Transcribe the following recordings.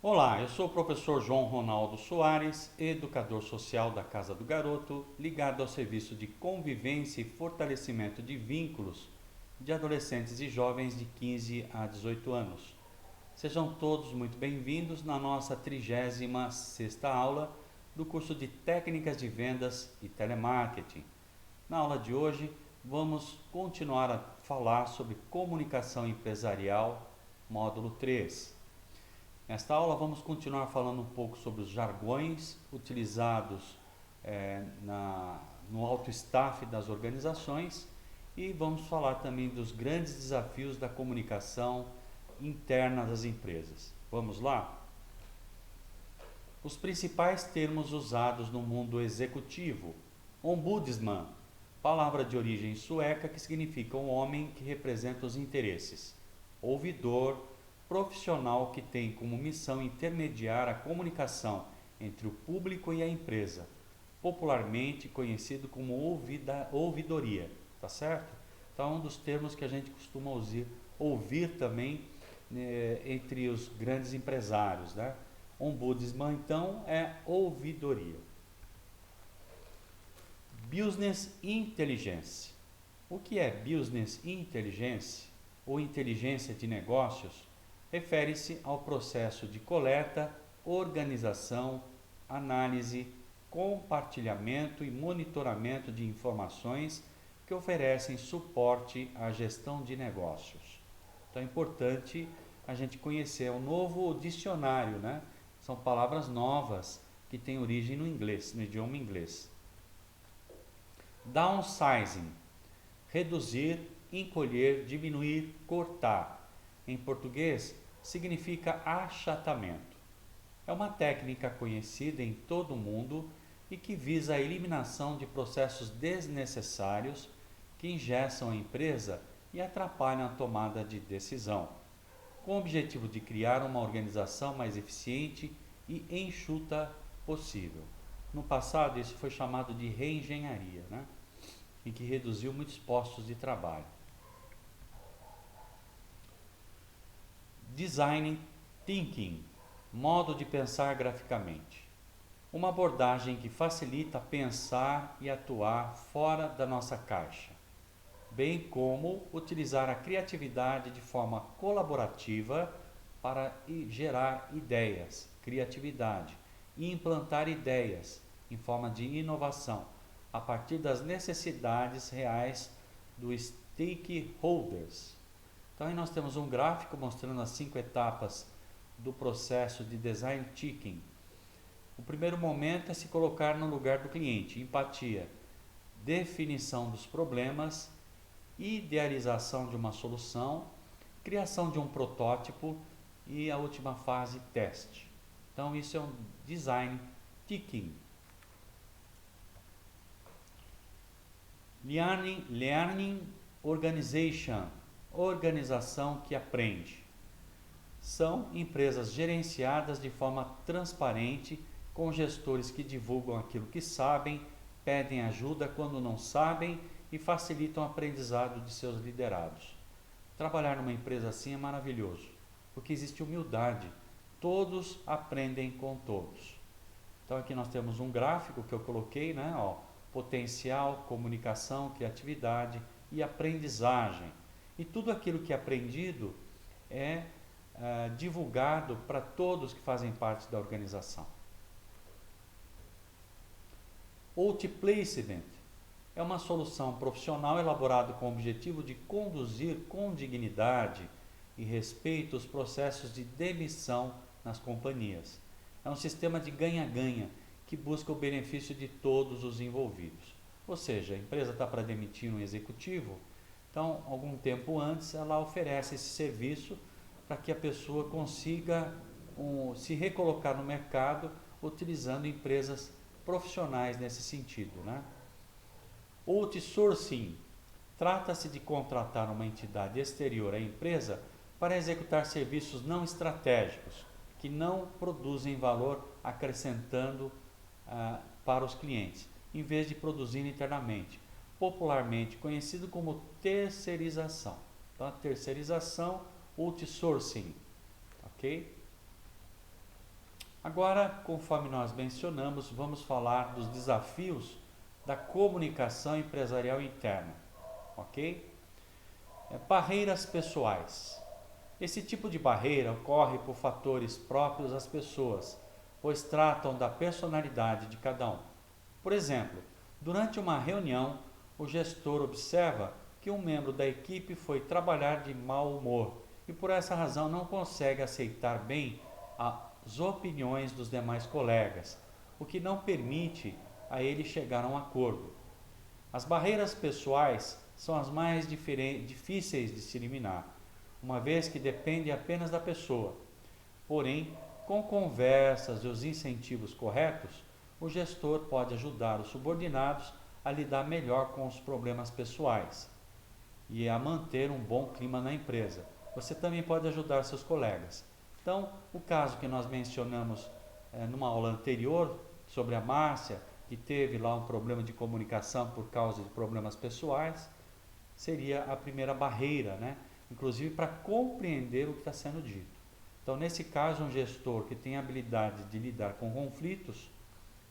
Olá, eu sou o professor João Ronaldo Soares, educador social da Casa do Garoto, ligado ao serviço de convivência e fortalecimento de vínculos de adolescentes e jovens de 15 a 18 anos. Sejam todos muito bem-vindos na nossa 36ª aula do curso de Técnicas de Vendas e Telemarketing. Na aula de hoje, vamos continuar a falar sobre comunicação empresarial, módulo 3. Nesta aula vamos continuar falando um pouco sobre os jargões utilizados no alto staff das organizações e vamos falar também dos grandes desafios da comunicação interna das empresas. Vamos lá? Os principais termos usados no mundo executivo. Ombudsman, palavra de origem sueca que significa um homem que representa os interesses. Ouvidor, profissional que tem como missão intermediar a comunicação entre o público e a empresa, popularmente conhecido como ouvidoria, tá certo? Então é um dos termos que a gente costuma ouvir também entre os grandes empresários, né? Ombudsman então é ouvidoria. Business Intelligence. O que é Business Intelligence ou inteligência de negócios? Refere-se ao processo de coleta, organização, análise, compartilhamento e monitoramento de informações que oferecem suporte à gestão de negócios. Então é importante a gente conhecer um novo dicionário, né? São palavras novas que têm origem no inglês, no idioma inglês. Downsizing, reduzir, encolher, diminuir, cortar. Em português, significa achatamento. É uma técnica conhecida em todo o mundo e que visa a eliminação de processos desnecessários que engessam a empresa e atrapalham a tomada de decisão, com o objetivo de criar uma organização mais eficiente e enxuta possível. No passado, isso foi chamado de reengenharia, né? Em que reduziu muitos postos de trabalho. Design Thinking, modo de pensar graficamente. Uma abordagem que facilita pensar e atuar fora da nossa caixa, bem como utilizar a criatividade de forma colaborativa para gerar ideias, criatividade e implantar ideias em forma de inovação a partir das necessidades reais dos stakeholders. Então aí nós temos um gráfico mostrando as 5 etapas do processo de design thinking. O primeiro momento é se colocar no lugar do cliente, empatia, definição dos problemas, idealização de uma solução, criação de um protótipo e a última fase, teste. Então isso é um design thinking. Learning Organization, organização que aprende. São empresas gerenciadas de forma transparente, com gestores que divulgam aquilo que sabem, pedem ajuda quando não sabem e facilitam o aprendizado de seus liderados. Trabalhar numa empresa assim é maravilhoso, porque existe humildade. Todos aprendem com todos. Então aqui nós temos um gráfico que eu coloquei, né? Potencial, comunicação, criatividade e aprendizagem. E tudo aquilo que é aprendido é divulgado para todos que fazem parte da organização. Outplacement é uma solução profissional elaborada com o objetivo de conduzir com dignidade e respeito os processos de demissão nas companhias. É um sistema de ganha-ganha que busca o benefício de todos os envolvidos. Ou seja, a empresa está para demitir um executivo, então, algum tempo antes, ela oferece esse serviço para que a pessoa consiga se recolocar no mercado utilizando empresas profissionais nesse sentido, né? Outsourcing. Trata-se de contratar uma entidade exterior à empresa para executar serviços não estratégicos, que não produzem valor acrescentando para os clientes, em vez de produzir internamente, popularmente conhecido como terceirização. Então, a terceirização, outsourcing, ok? Agora, conforme nós mencionamos, vamos falar dos desafios da comunicação empresarial interna, ok? Barreiras pessoais. Esse tipo de barreira ocorre por fatores próprios às pessoas, pois tratam da personalidade de cada um. Por exemplo, durante uma reunião, o gestor observa que um membro da equipe foi trabalhar de mau humor e por essa razão não consegue aceitar bem as opiniões dos demais colegas, o que não permite a ele chegar a um acordo. As barreiras pessoais são as mais difíceis de se eliminar, uma vez que dependem apenas da pessoa. Porém, com conversas e os incentivos corretos, o gestor pode ajudar os subordinados a lidar melhor com os problemas pessoais e a manter um bom clima na empresa. Você também pode ajudar seus colegas. Então, o caso que nós mencionamos numa aula anterior sobre a Márcia, que teve lá um problema de comunicação por causa de problemas pessoais, seria a primeira barreira, né? Inclusive para compreender o que está sendo dito. Então, nesse caso, um gestor que tem a habilidade de lidar com conflitos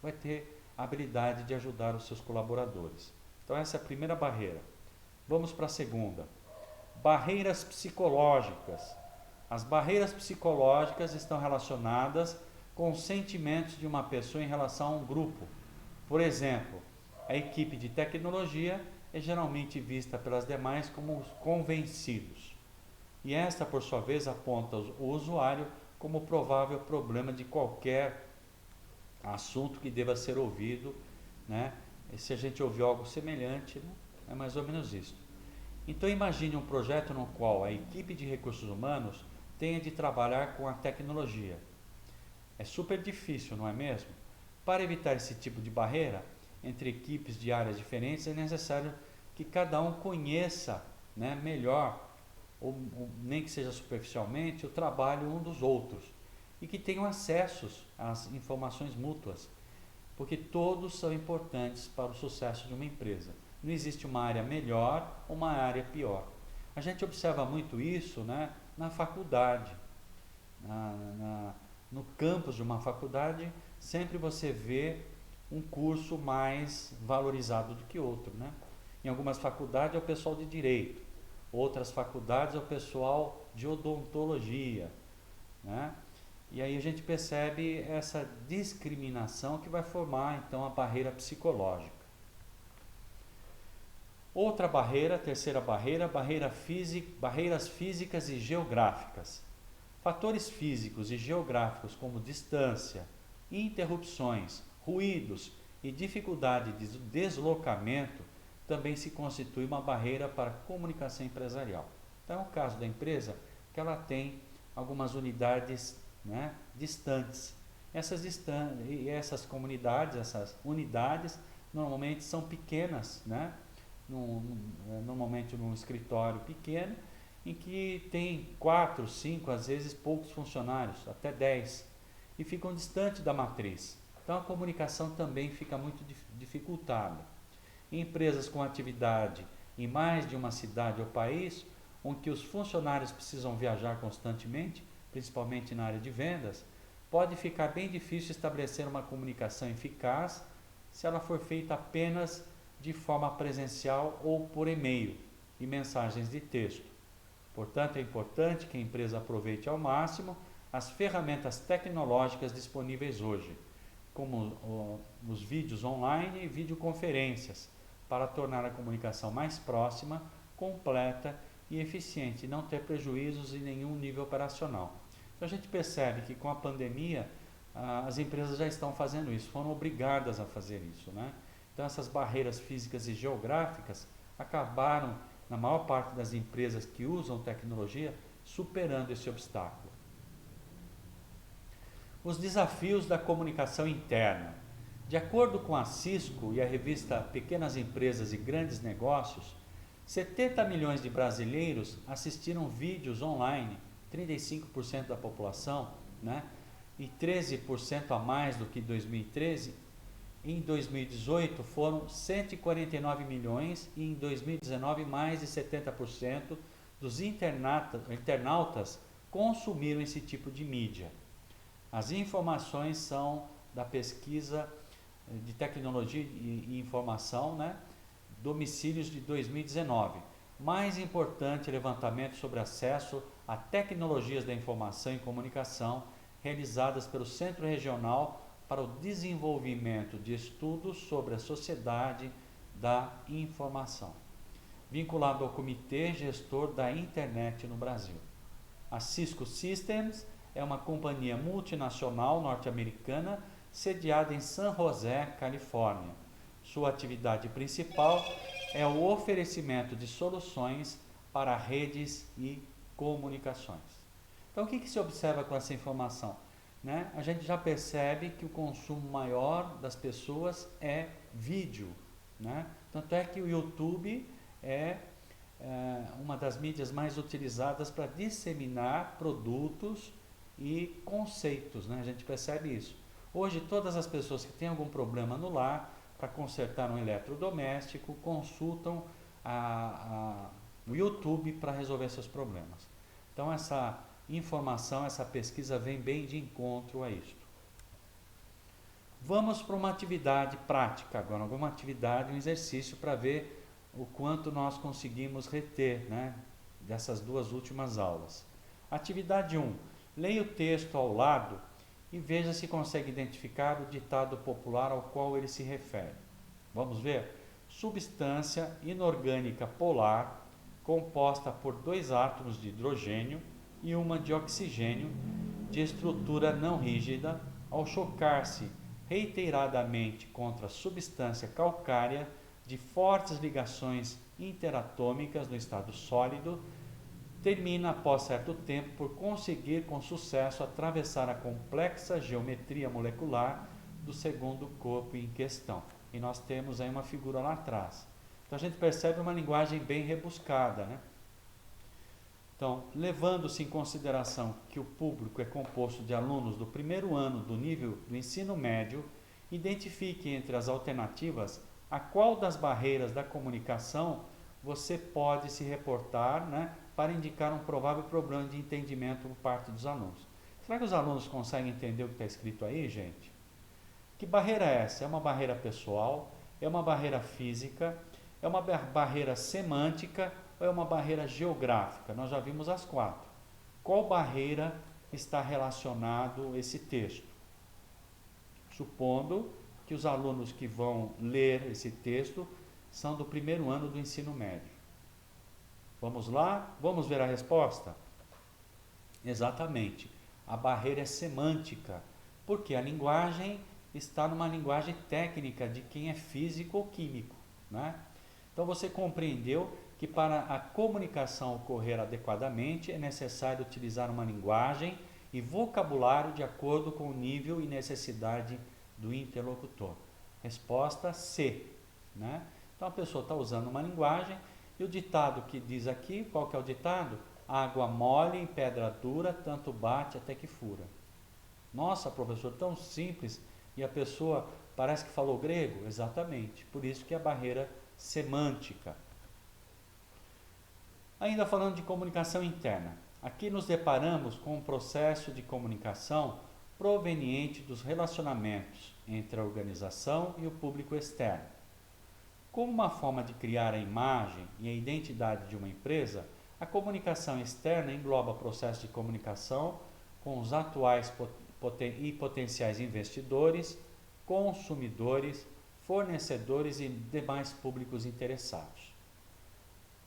vai ter a habilidade de ajudar os seus colaboradores. Então, essa é a primeira barreira. Vamos para a segunda. Barreiras psicológicas. As barreiras psicológicas estão relacionadas com os sentimentos de uma pessoa em relação a um grupo. Por exemplo, a equipe de tecnologia é geralmente vista pelas demais como os convencidos. E esta, por sua vez, aponta o usuário como provável problema de qualquer assunto que deva ser ouvido, né? E se a gente ouvir algo semelhante, né? É mais ou menos isso. Então imagine um projeto no qual a equipe de recursos humanos tenha de trabalhar com a tecnologia. É super difícil, não é mesmo? Para evitar esse tipo de barreira entre equipes de áreas diferentes, é necessário que cada um conheça, né, melhor, ou nem que seja superficialmente, o trabalho um dos outros e que tenham acessos às informações mútuas, porque todos são importantes para o sucesso de uma empresa. Não existe uma área melhor ou uma área pior. A gente observa muito isso, né, na faculdade. No campus de uma faculdade, sempre você vê um curso mais valorizado do que outro, né? Em algumas faculdades é o pessoal de direito, outras faculdades é o pessoal de odontologia, né? E aí a gente percebe essa discriminação que vai formar então a barreira psicológica. Outra barreira, terceira barreira, barreiras físicas e geográficas. Fatores físicos e geográficos como distância, interrupções, ruídos e dificuldade de deslocamento também se constitui uma barreira para a comunicação empresarial. Então é o caso da empresa que ela tem algumas unidades, né, distantes. Essas comunidades, essas unidades normalmente são pequenas, né? Normalmente num escritório pequeno, em que tem 4, 5, às vezes poucos funcionários, até 10, e ficam distantes da matriz. Então a comunicação também fica muito dificultada. Em empresas com atividade em mais de uma cidade ou país, onde os funcionários precisam viajar constantemente, principalmente na área de vendas, pode ficar bem difícil estabelecer uma comunicação eficaz se ela for feita apenas de forma presencial ou por e-mail e mensagens de texto. Portanto, é importante que a empresa aproveite ao máximo as ferramentas tecnológicas disponíveis hoje, como os vídeos online e videoconferências, para tornar a comunicação mais próxima, completa e eficiente e não ter prejuízos em nenhum nível operacional. Então a gente percebe que com a pandemia as empresas já estão fazendo isso, foram obrigadas a fazer isso, né? Então essas barreiras físicas e geográficas acabaram, na maior parte das empresas que usam tecnologia, superando esse obstáculo. Os desafios da comunicação interna. De acordo com a Cisco e a revista Pequenas Empresas e Grandes Negócios, 70 milhões de brasileiros assistiram vídeos online, 35% da população, né? E 13% a mais do que em 2013. Em 2018 foram 149 milhões e em 2019 mais de 70% dos internautas consumiram esse tipo de mídia. As informações são da pesquisa de tecnologia e informação, né? Domicílios de 2019. Mais importante, levantamento sobre acesso a tecnologias da informação e comunicação realizadas pelo Centro Regional para o Desenvolvimento de Estudos sobre a Sociedade da Informação, vinculado ao Comitê Gestor da Internet no Brasil. A Cisco Systems é uma companhia multinacional norte-americana sediada em San José, Califórnia. Sua atividade principal é o oferecimento de soluções para redes e comunicações. Então, o que se observa com essa informação? Né? A gente já percebe que o consumo maior das pessoas é vídeo. Né? Tanto é que o YouTube é uma das mídias mais utilizadas para disseminar produtos e conceitos. Né? A gente percebe isso. Hoje, todas as pessoas que têm algum problema no lar, para consertar um eletrodoméstico, consultam o YouTube para resolver seus problemas. Então, essa informação, essa pesquisa vem bem de encontro a isto. Vamos para uma atividade prática agora, alguma atividade, um exercício para ver o quanto nós conseguimos reter, né, dessas duas últimas aulas. Atividade 1. Leia o texto ao lado e veja se consegue identificar o ditado popular ao qual ele se refere. Vamos ver? Substância inorgânica polar composta por 2 átomos de hidrogênio e uma de oxigênio de estrutura não rígida, ao chocar-se reiteradamente contra a substância calcária de fortes ligações interatômicas no estado sólido, termina após certo tempo por conseguir com sucesso atravessar a complexa geometria molecular do segundo corpo em questão. E nós temos aí uma figura lá atrás. Então a gente percebe uma linguagem bem rebuscada, né? Então, levando-se em consideração que o público é composto de alunos do primeiro ano do nível do ensino médio, identifique entre as alternativas a qual das barreiras da comunicação você pode se reportar, né, para indicar um provável problema de entendimento por parte dos alunos. Será que os alunos conseguem entender o que está escrito aí, gente? Que barreira é essa? É uma barreira pessoal? É uma barreira física? É uma barreira semântica? Ou é uma barreira geográfica? Nós já vimos as 4. Qual barreira está relacionado esse texto? Supondo que os alunos que vão ler esse texto são do primeiro ano do ensino médio. Vamos lá? Vamos ver a resposta? Exatamente. A barreira é semântica, porque a linguagem está numa linguagem técnica de quem é físico ou químico, né? Então você compreendeu que para a comunicação ocorrer adequadamente é necessário utilizar uma linguagem e vocabulário de acordo com o nível e necessidade do interlocutor. Resposta C, né? Então a pessoa está usando uma linguagem e o ditado que diz aqui, qual que é o ditado? Água mole em pedra dura, tanto bate até que fura. Nossa, professor, tão simples, e a pessoa parece que falou grego? Exatamente, por isso que é a barreira semântica. Ainda falando de comunicação interna, aqui nos deparamos com um processo de comunicação proveniente dos relacionamentos entre a organização e o público externo. Como uma forma de criar a imagem e a identidade de uma empresa, a comunicação externa engloba processos de comunicação com os atuais e potenciais investidores, consumidores, fornecedores e demais públicos interessados.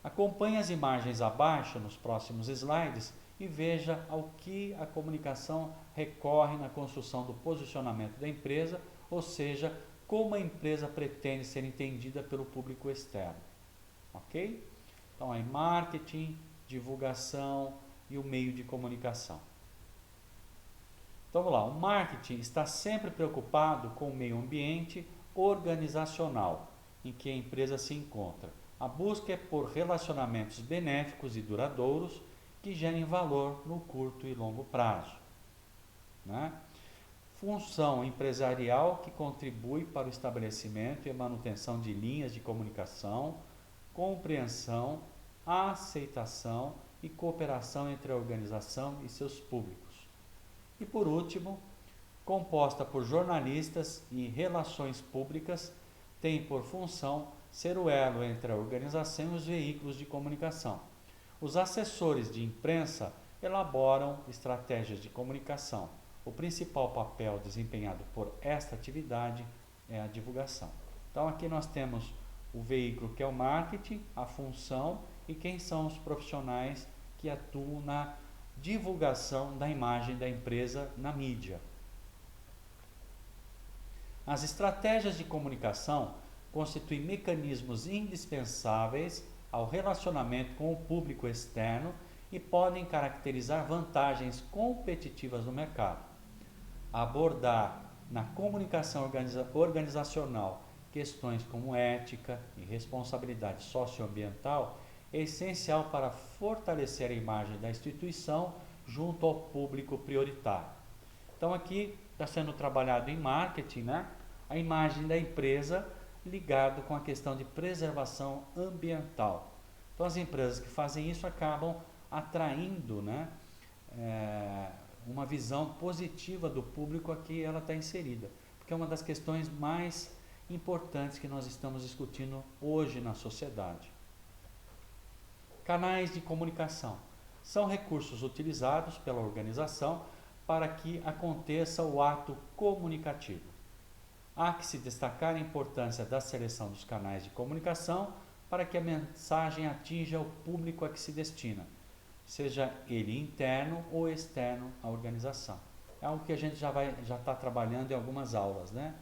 Acompanhe as imagens abaixo nos próximos slides e veja ao que a comunicação recorre na construção do posicionamento da empresa, ou seja, como a empresa pretende ser entendida pelo público externo. Ok? Então, aí marketing, divulgação e o meio de comunicação. Então, vamos lá. O marketing está sempre preocupado com o meio ambiente organizacional em que a empresa se encontra. A busca é por relacionamentos benéficos e duradouros que gerem valor no curto e longo prazo, né? Função empresarial que contribui para o estabelecimento e a manutenção de linhas de comunicação, compreensão, aceitação e cooperação entre a organização e seus públicos. E por último, composta por jornalistas e relações públicas, tem por função ser o elo entre a organização e os veículos de comunicação. Os assessores de imprensa elaboram estratégias de comunicação. O principal papel desempenhado por esta atividade é a divulgação. Então aqui nós temos o veículo que é o marketing, a função e quem são os profissionais que atuam na divulgação da imagem da empresa na mídia. As estratégias de comunicação constituem mecanismos indispensáveis ao relacionamento com o público externo e podem caracterizar vantagens competitivas no mercado. Abordar na comunicação organizacional questões como ética e responsabilidade socioambiental é essencial para fortalecer a imagem da instituição junto ao público prioritário. Então aqui está sendo trabalhado em marketing, né? A imagem da empresa ligado com a questão de preservação ambiental. Então as empresas que fazem isso acabam atraindo, né, uma visão positiva do público a que ela está inserida, porque é uma das questões mais importantes que nós estamos discutindo hoje na sociedade. Canais de comunicação são recursos utilizados pela organização para que aconteça o ato comunicativo. Há que se destacar a importância da seleção dos canais de comunicação para que a mensagem atinja o público a que se destina, seja ele interno ou externo à organização. É algo que a gente já está trabalhando em algumas aulas, né?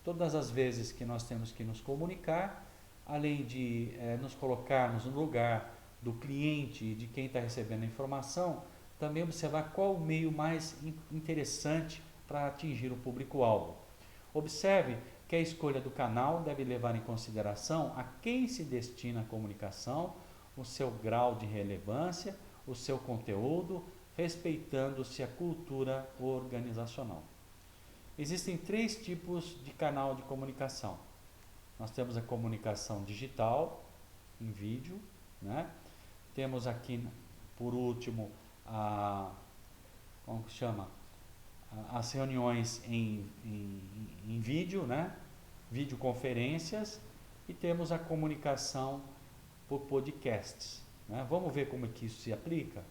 Todas as vezes que nós temos que nos comunicar, além de nos colocarmos no lugar do cliente e de quem está recebendo a informação, também observar qual o meio mais interessante para atingir o público-alvo. Observe que a escolha do canal deve levar em consideração a quem se destina a comunicação, o seu grau de relevância, o seu conteúdo, respeitando-se a cultura organizacional. Existem 3 tipos de canal de comunicação. Nós temos a comunicação digital, em vídeo, né? Temos aqui, por último, as reuniões em vídeo, né? Videoconferências, e temos a comunicação por podcasts, né? Vamos ver como é que isso se aplica?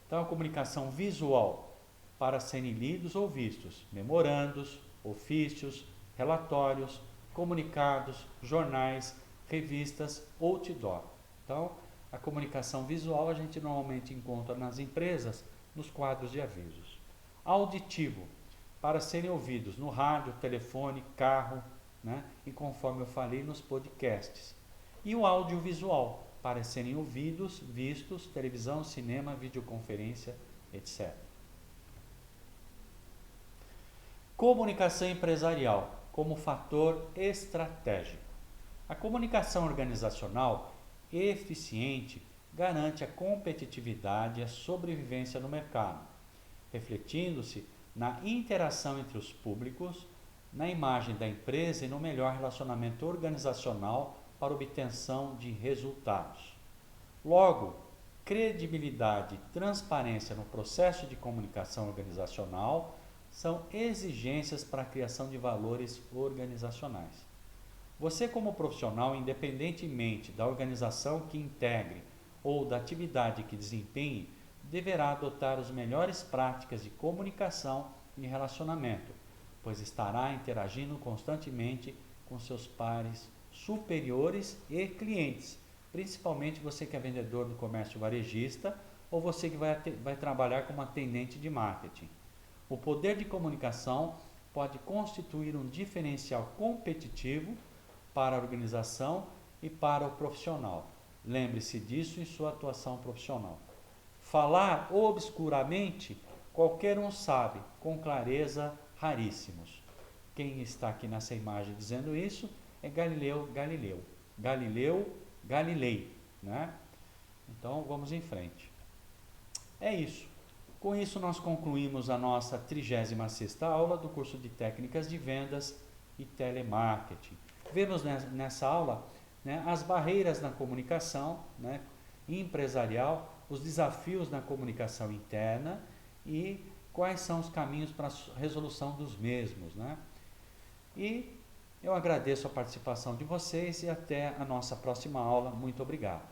Então, a comunicação visual, para serem lidos ou vistos, memorandos, ofícios, relatórios, comunicados, jornais, revistas, outdoor. Então, a comunicação visual a gente normalmente encontra nas empresas, nos quadros de avisos. Auditivo, para serem ouvidos no rádio, telefone, carro, né? E conforme eu falei, nos podcasts. E o audiovisual, para serem ouvidos, vistos, televisão, cinema, videoconferência, etc. Comunicação empresarial como fator estratégico. A comunicação organizacional eficiente garante a competitividade e a sobrevivência no mercado, refletindo-se na interação entre os públicos, na imagem da empresa e no melhor relacionamento organizacional para obtenção de resultados. Logo, credibilidade e transparência no processo de comunicação organizacional são exigências para a criação de valores organizacionais. Você, como profissional, independentemente da organização que integre ou da atividade que desempenhe, deverá adotar as melhores práticas de comunicação e relacionamento, pois estará interagindo constantemente com seus pares superiores e clientes, principalmente você que é vendedor do comércio varejista ou você que vai trabalhar como atendente de marketing. O poder de comunicação pode constituir um diferencial competitivo para a organização e para o profissional. Lembre-se disso em sua atuação profissional. Falar obscuramente, qualquer um sabe, com clareza, raríssimos. Quem está aqui nessa imagem dizendo isso é Galileu Galilei, né? Então vamos em frente. É isso. Com isso nós concluímos a nossa 36ª aula do curso de Técnicas de Vendas e Telemarketing. Vemos nessa aula, né, as barreiras na comunicação, né, empresarial, os desafios na comunicação interna e quais são os caminhos para a resolução dos mesmos, né? E eu agradeço a participação de vocês e até a nossa próxima aula. Muito obrigado.